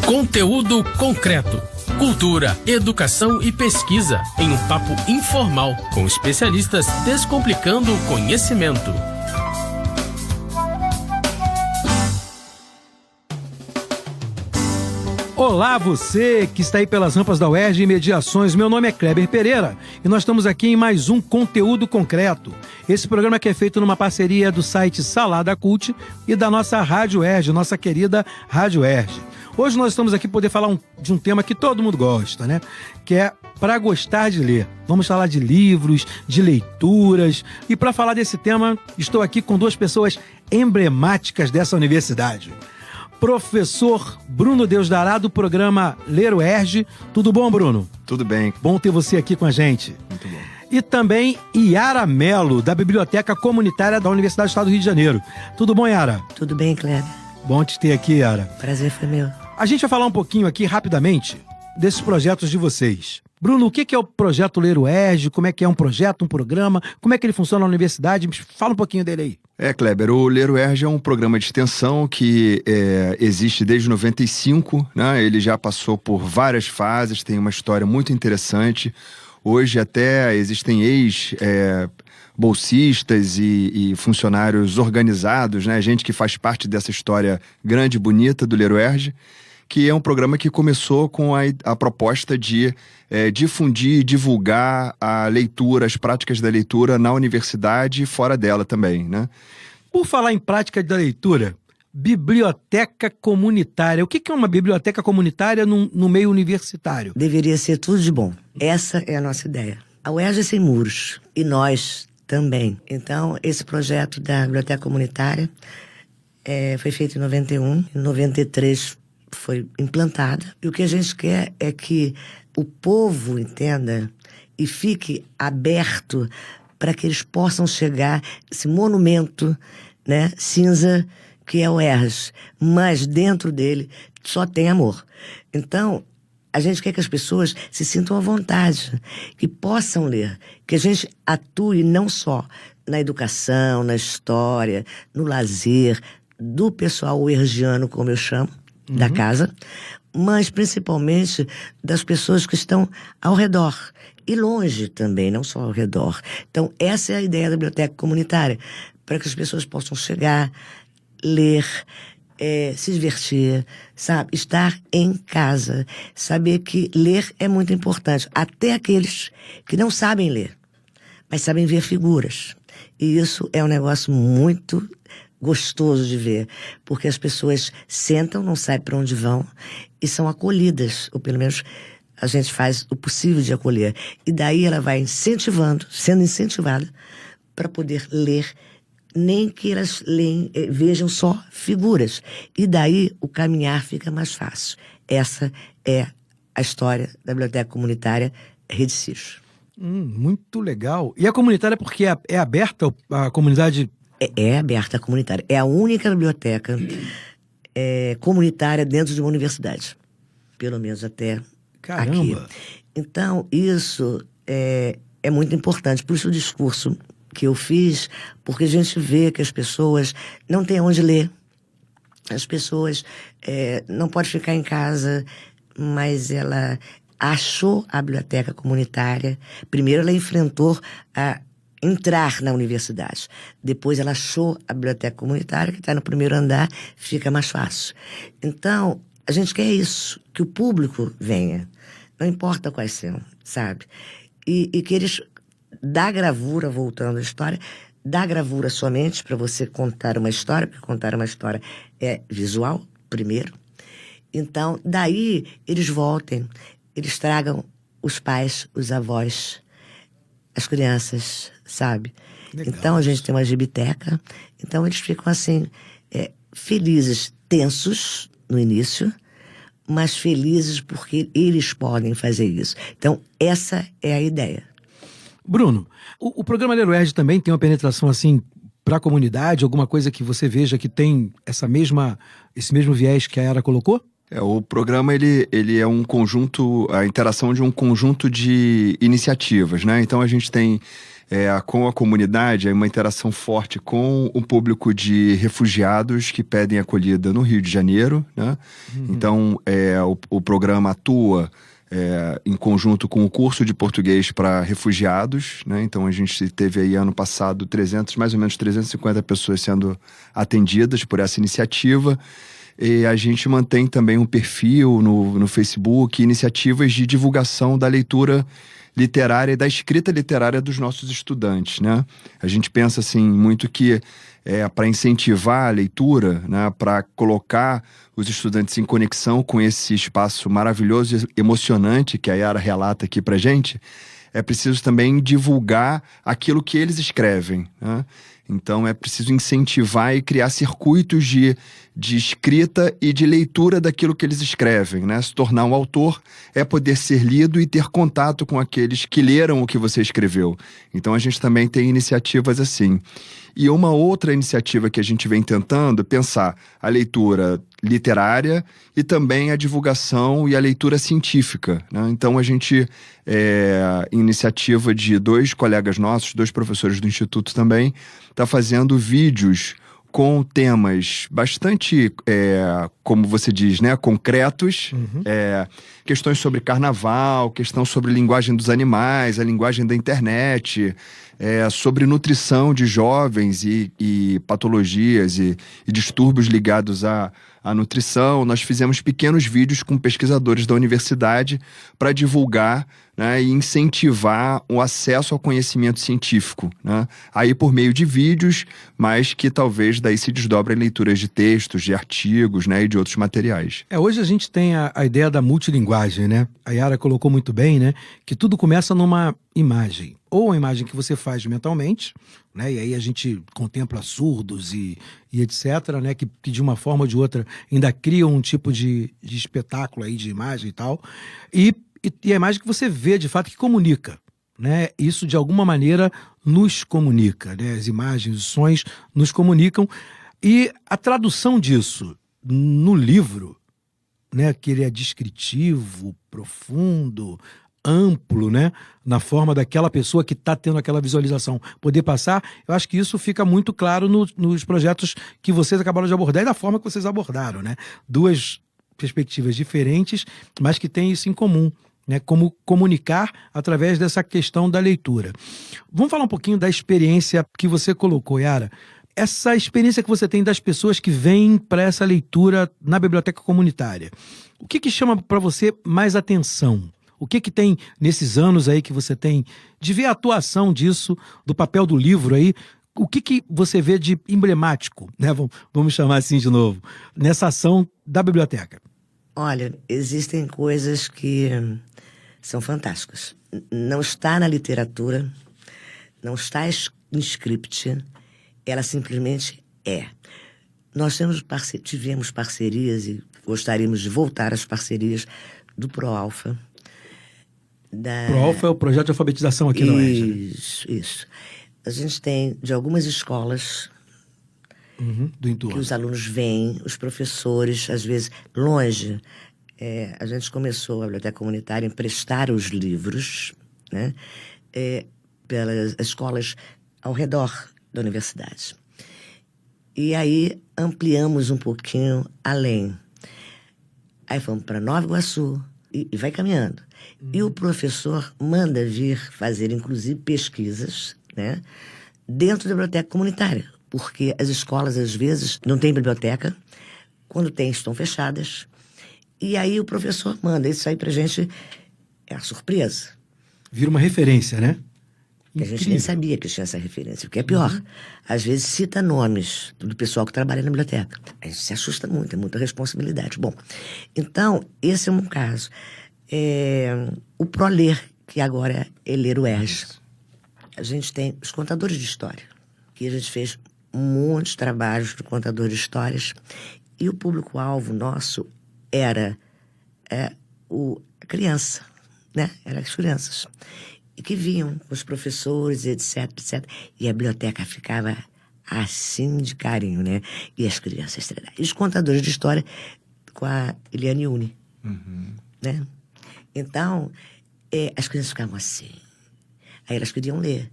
Conteúdo concreto. Cultura, educação e pesquisa em um papo informal com especialistas descomplicando o conhecimento. Olá, você que está aí pelas rampas da UERJ e Mediações. Meu nome é Kleber Pereira e nós estamos aqui em mais um Conteúdo Concreto. Esse programa que é feito numa parceria do site Salada Cult e da nossa Rádio UERJ, nossa querida Rádio UERJ. Hoje nós estamos aqui para poder falar de um tema que todo mundo gosta, né? Que é para gostar de ler. Vamos falar de livros, de leituras. E para falar desse tema, estou aqui com duas pessoas emblemáticas dessa universidade. Professor Bruno Deusdará, do programa Ler UERJ. Tudo bom, Bruno? Tudo bem. Bom ter você aqui com a gente. Muito bom. E também Yara Mello, da Biblioteca Comunitária da Universidade do Estado do Rio de Janeiro. Tudo bom, Yara? Tudo bem, Kleber. Bom te ter aqui, Yara. Prazer foi meu. A gente vai falar um pouquinho aqui, rapidamente, desses projetos de vocês. Bruno, o que é o projeto Ler UERJ? Como é que é um projeto, um programa? Como é que ele funciona na universidade? Fala um pouquinho dele aí. Kleber, o Ler UERJ é um programa de extensão que existe desde 95, né? Ele já passou por várias fases, tem uma história muito interessante. Hoje até existem bolsistas e funcionários organizados, né? Gente que faz parte dessa história grande e bonita do Ler UERJ, que é um programa que começou com a proposta de difundir e divulgar a leitura, as práticas da leitura na universidade e fora dela também, né? Por falar em prática da leitura, biblioteca comunitária. O que é uma biblioteca comunitária no meio universitário? Deveria ser tudo de bom. Essa é a nossa ideia. A UERJ é sem muros. E nós também. Então, esse projeto da biblioteca comunitária foi feito em 91. Em 93 foi implantada. E o que a gente quer é que o povo entenda e fique aberto para que eles possam chegar esse monumento, né, cinza que é o UERJ, mas dentro dele só tem amor. Então, a gente quer que as pessoas se sintam à vontade, que possam ler, que a gente atue não só na educação, na história, no lazer, do pessoal uerjiano, como eu chamo, da casa, mas principalmente das pessoas que estão ao redor. E longe também, não só ao redor. Então, essa é a ideia da biblioteca comunitária, para que as pessoas possam chegar, ler, se divertir, sabe? Estar em casa. Saber que ler é muito importante. Até aqueles que não sabem ler, mas sabem ver figuras. E isso é um negócio muito gostoso de ver, porque as pessoas sentam, não sabem para onde vão e são acolhidas, ou pelo menos a gente faz o possível de acolher. E daí ela vai sendo incentivada para poder ler, nem que elas vejam só figuras. E daí o caminhar fica mais fácil. Essa é a história da Biblioteca Comunitária Rede Cicho. Muito legal. E a comunitária, porque é aberta a comunidade? É aberta a comunitária. É a única biblioteca comunitária dentro de uma universidade. Pelo menos até aqui. Então, isso é muito importante. Por isso o discurso que eu fiz, porque a gente vê que as pessoas não têm onde ler. As pessoas não podem ficar em casa, mas ela achou a biblioteca comunitária. Primeiro ela enfrentou a entrar na universidade. Depois ela achou a biblioteca comunitária, que está no primeiro andar, fica mais fácil. Então, a gente quer isso, que o público venha. Não importa quais são, sabe? E que eles, da gravura, voltando à história, da gravura somente para você contar uma história, porque contar uma história é visual, primeiro. Então, daí eles voltem, eles tragam os pais, os avós, as crianças, sabe? Legal. Então a gente tem uma gibiteca, então eles ficam assim, felizes, tensos no início, mas felizes porque eles podem fazer isso. Então essa é a ideia. Bruno, o programa Ler UERJ também tem uma penetração assim para a comunidade, alguma coisa que você veja que tem esse mesmo viés que a Yara colocou? O programa ele é um conjunto, a interação de um conjunto de iniciativas, né? Então a gente tem com a comunidade, uma interação forte com o público de refugiados que pedem acolhida no Rio de Janeiro, né? Então, o programa atua em conjunto com o curso de português para refugiados, né? Então, a gente teve aí ano passado mais ou menos 350 pessoas sendo atendidas por essa iniciativa. E a gente mantém também um perfil no Facebook, iniciativas de divulgação da leitura literária e da escrita literária dos nossos estudantes, né? A gente pensa assim muito que para incentivar a leitura, né, para colocar os estudantes em conexão com esse espaço maravilhoso e emocionante que a Yara relata aqui pra gente, é preciso também divulgar aquilo que eles escrevem, né? Então é preciso incentivar e criar circuitos de escrita e de leitura daquilo que eles escrevem, né? Se tornar um autor é poder ser lido e ter contato com aqueles que leram o que você escreveu. Então a gente também tem iniciativas assim. E uma outra iniciativa que a gente vem tentando pensar a leitura literária e também a divulgação e a leitura científica, né? Então a gente, iniciativa de 2 colegas nossos, 2 professores do Instituto também, está fazendo vídeos com temas bastante, como você diz, né, concretos, questões sobre carnaval, questão sobre linguagem dos animais, a linguagem da internet, sobre nutrição de jovens e patologias e distúrbios ligados à nutrição. Nós fizemos pequenos vídeos com pesquisadores da universidade para divulgar, né, e incentivar o acesso ao conhecimento científico, né? Aí por meio de vídeos, mas que talvez daí se desdobrem leituras de textos, de artigos, né, e de outros materiais. Hoje a gente tem a ideia da multilinguagem, né? A Yara colocou muito bem, né? Que tudo começa numa imagem. Ou a imagem que você faz mentalmente, né? E aí a gente contempla surdos e etc., né? Que de uma forma ou de outra ainda criam um tipo de espetáculo aí, de imagem e tal. E a imagem que você vê, de fato, que comunica, né? Isso, de alguma maneira, nos comunica, né? As imagens, os sons nos comunicam. E a tradução disso no livro, né? Que ele é descritivo, profundo, amplo, né? Na forma daquela pessoa que está tendo aquela visualização poder passar, eu acho que isso fica muito claro nos projetos que vocês acabaram de abordar e da forma que vocês abordaram, né? 2 perspectivas diferentes, mas que têm isso em comum, né? Como comunicar através dessa questão da leitura. Vamos falar um pouquinho da experiência que você colocou, Yara. Essa experiência que você tem das pessoas que vêm para essa leitura na biblioteca comunitária. O que chama para você mais atenção? O que tem nesses anos aí que você tem de ver a atuação disso, do papel do livro aí? O que você vê de emblemático, né? Vamos chamar assim de novo, nessa ação da biblioteca? Olha, existem coisas que são fantásticas. Não está na literatura, não está em script, ela simplesmente é. Nós tivemos parcerias e gostaríamos de voltar às parcerias do ProAlfa. ProAlfa é o projeto de alfabetização aqui na UERJ. Isso. A gente tem de algumas escolas do entorno, que os alunos vêm, os professores, às vezes, longe. A gente começou a biblioteca comunitária a emprestar os livros, né, pelas escolas ao redor da universidade. E aí ampliamos um pouquinho além. Aí fomos para Nova Iguaçu e vai caminhando. E o professor manda vir fazer, inclusive, pesquisas, né, dentro da biblioteca comunitária. Porque as escolas, às vezes, não têm biblioteca. Quando tem, estão fechadas. E aí o professor manda. Isso aí pra gente é uma surpresa. Vira uma referência, né? A gente nem sabia que tinha essa referência. O que é pior, às vezes cita nomes do pessoal que trabalha na biblioteca. A gente se assusta muito, é muita responsabilidade. Bom, então, esse é um caso. O ProLer, que agora é Ler UERJ. A gente tem os contadores de história, que a gente fez muitos trabalhos de contador de histórias, e o público-alvo nosso era a criança, né? Eram as crianças. E que vinham com os professores, etc. E a biblioteca ficava assim de carinho, né? E as crianças treinavam. E os contadores de história com a Eliane Uni, né? Então, as crianças ficavam assim. Aí elas queriam ler.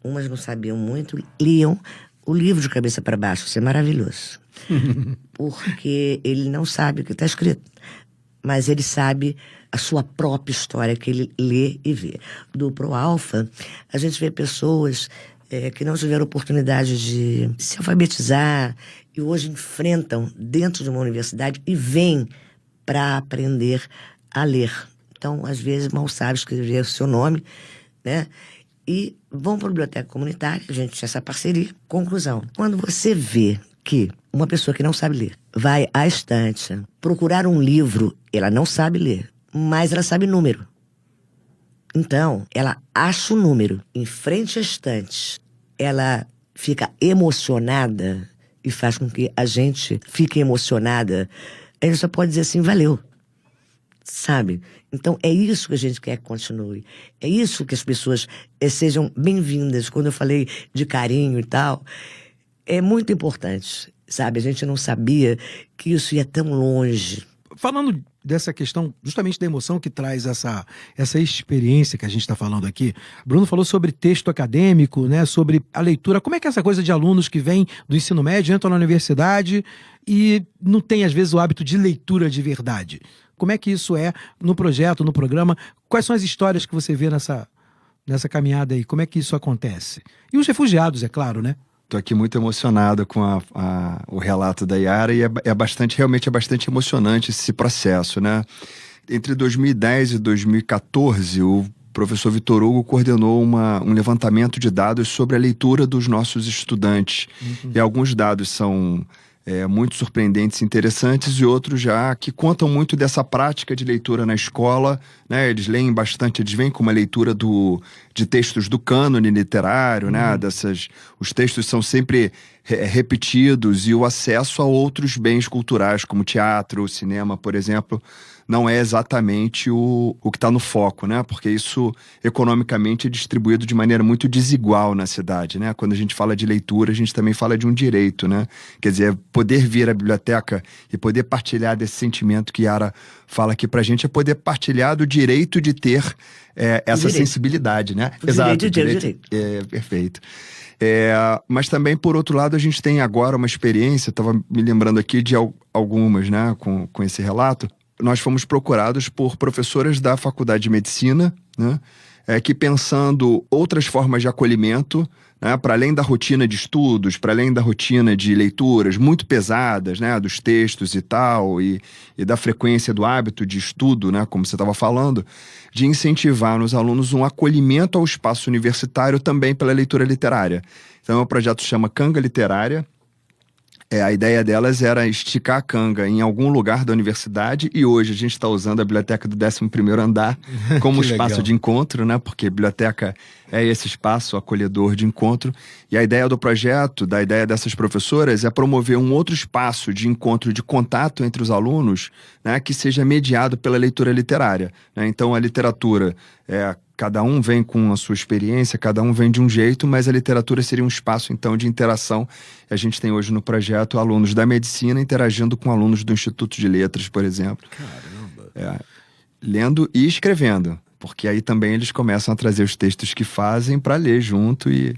umas não sabiam muito, liam o livro de cabeça para baixo. Isso é maravilhoso. Porque ele não sabe o que está escrito, mas ele sabe a sua própria história, que ele lê e vê. Do Pro Alfa, a gente vê pessoas que não tiveram oportunidade de se alfabetizar e hoje enfrentam dentro de uma universidade e vêm para aprender a ler. Então, às vezes, mal sabe escrever o seu nome, né? E vão para a biblioteca comunitária, a gente tinha essa parceria. Conclusão, quando você vê que uma pessoa que não sabe ler vai à estante procurar um livro, ela não sabe ler, mas ela sabe número. Então, ela acha o número em frente à estante, ela fica emocionada e faz com que a gente fique emocionada. A gente só pode dizer assim, valeu. Sabe? Então, é isso que a gente quer que continue. É isso que as pessoas sejam bem-vindas. Quando eu falei de carinho e tal, é muito importante, sabe? A gente não sabia que isso ia tão longe. Falando dessa questão, justamente da emoção que traz essa experiência que a gente está falando aqui, Bruno falou sobre texto acadêmico, né, sobre a leitura. Como é que é essa coisa de alunos que vêm do ensino médio, entram na universidade e não tem, às vezes, o hábito de leitura de verdade? Como é que isso é no projeto, no programa? Quais são as histórias que você vê nessa caminhada aí? Como é que isso acontece? E os refugiados, é claro, né? Estou aqui muito emocionado com o relato da Yara e realmente é bastante emocionante esse processo, né? Entre 2010 e 2014, o professor Vitor Hugo coordenou um levantamento de dados sobre a leitura dos nossos estudantes. Uhum. E alguns dados são muito surpreendentes e interessantes, e outros já que contam muito dessa prática de leitura na escola, né? Eles leem bastante, eles vêm com uma leitura de textos do cânone literário, né? Os textos são sempre repetidos, e o acesso a outros bens culturais, como teatro, cinema, por exemplo, não é exatamente o que está no foco, né? Porque isso, economicamente, é distribuído de maneira muito desigual na cidade, né? Quando a gente fala de leitura, a gente também fala de um direito, né? Quer dizer, poder vir à biblioteca e poder partilhar desse sentimento que Yara fala aqui pra gente, é poder partilhar do direito de ter essa sensibilidade, né? Exato. Direito. Perfeito. Mas também, por outro lado, a gente tem agora uma experiência, estava me lembrando aqui de algumas, né? Com esse relato. Nós fomos procurados por professoras da Faculdade de Medicina, né, que pensando outras formas de acolhimento, né, para além da rotina de estudos, para além da rotina de leituras muito pesadas, né, dos textos e tal, e da frequência do hábito de estudo, né, como você estava falando, de incentivar nos alunos um acolhimento ao espaço universitário também pela leitura literária. Então, o projeto chama Canga Literária. A ideia delas era esticar a canga em algum lugar da universidade, e hoje a gente está usando a biblioteca do 11º andar como espaço de encontro, né? Porque a biblioteca é esse espaço acolhedor de encontro. E a ideia do projeto, da ideia dessas professoras, é promover um outro espaço de encontro, de contato entre os alunos, né? Que seja mediado pela leitura literária, né? Então, a literatura cada um vem com a sua experiência, cada um vem de um jeito, mas a literatura seria um espaço, então, de interação. A gente tem hoje no projeto alunos da medicina interagindo com alunos do Instituto de Letras, por exemplo. Caramba! Lendo e escrevendo, porque aí também eles começam a trazer os textos que fazem para ler junto e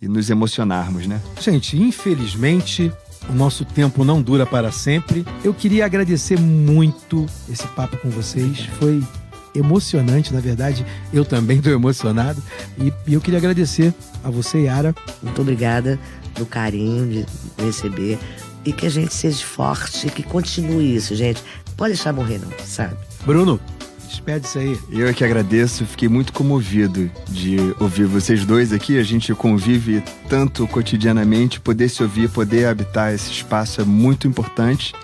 nos emocionarmos, né? Gente, infelizmente, o nosso tempo não dura para sempre. Eu queria agradecer muito esse papo com vocês. Foi emocionante, na verdade, eu também estou emocionado, e eu queria agradecer a você, Yara. Muito obrigada do carinho de receber, e que a gente seja forte, que continue isso, gente. Pode deixar morrer não, sabe? Bruno, despede-se aí. Eu é que agradeço, fiquei muito comovido de ouvir vocês dois aqui. A gente convive tanto cotidianamente, poder se ouvir, poder habitar esse espaço é muito importante.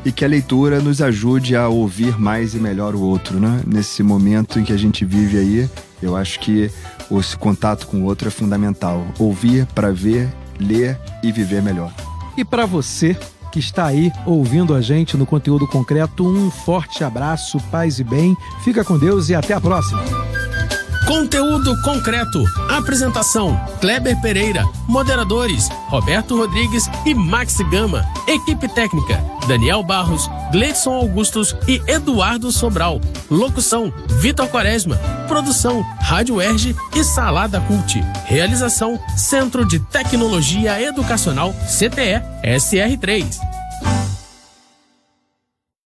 E que a leitura nos ajude a ouvir mais e melhor o outro, né? Nesse momento em que a gente vive aí, eu acho que esse contato com o outro é fundamental. Ouvir para ver, ler e viver melhor. E para você que está aí ouvindo a gente no Conteúdo Concreto, um forte abraço, paz e bem. Fica com Deus e até a próxima. Conteúdo concreto. Apresentação: Kleber Pereira. Moderadores: Roberto Rodrigues e Max Gama. Equipe técnica: Daniel Barros, Gleidson Augustos e Eduardo Sobral. Locução: Vitor Quaresma. Produção: Rádio Erge e Salada Cult. Realização: Centro de Tecnologia Educacional CTE SR3.